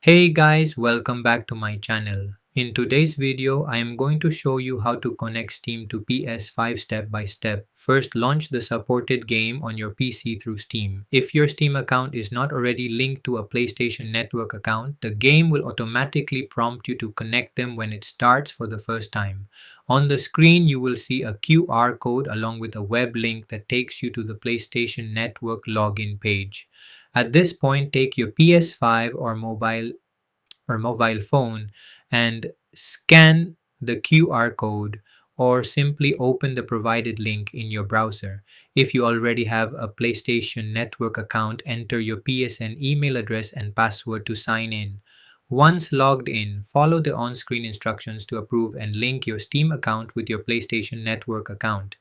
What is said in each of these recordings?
Hey guys, welcome back to my channel. In today's video, I am going to show you how to connect Steam to PS5 step by step. First, launch the supported game on your PC through Steam. If your Steam account is not already linked to a PlayStation Network account, the game will automatically prompt you to connect them when it starts for the first time. On the screen, you will see a QR code along with a web link that takes you to the PlayStation Network login page. At this point, take your PS5 or mobile phone and scan the QR code or simply open the provided link in your browser. If you already have a PlayStation Network account, enter your PSN email address and password to sign in. Once logged in, follow the on-screen instructions to approve and link your Steam account with your PlayStation Network account.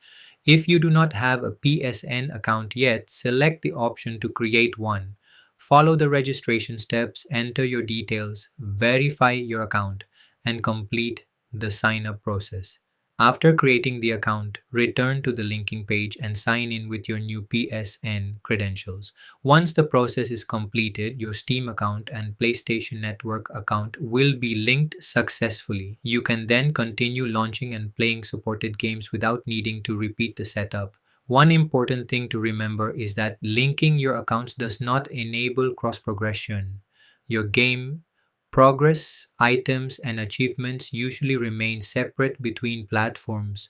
If you do not have a PSN account yet, select the option to create one. Follow the registration steps, enter your details, verify your account, and complete the sign up process. After creating the account, return to the linking page and sign in with your new PSN credentials. Once the process is completed, your Steam account and PlayStation Network account will be linked successfully. You can then continue launching and playing supported games without needing to repeat the setup. One important thing to remember is that linking your accounts does not enable cross progression. Your game progress, items, and achievements usually remain separate between platforms.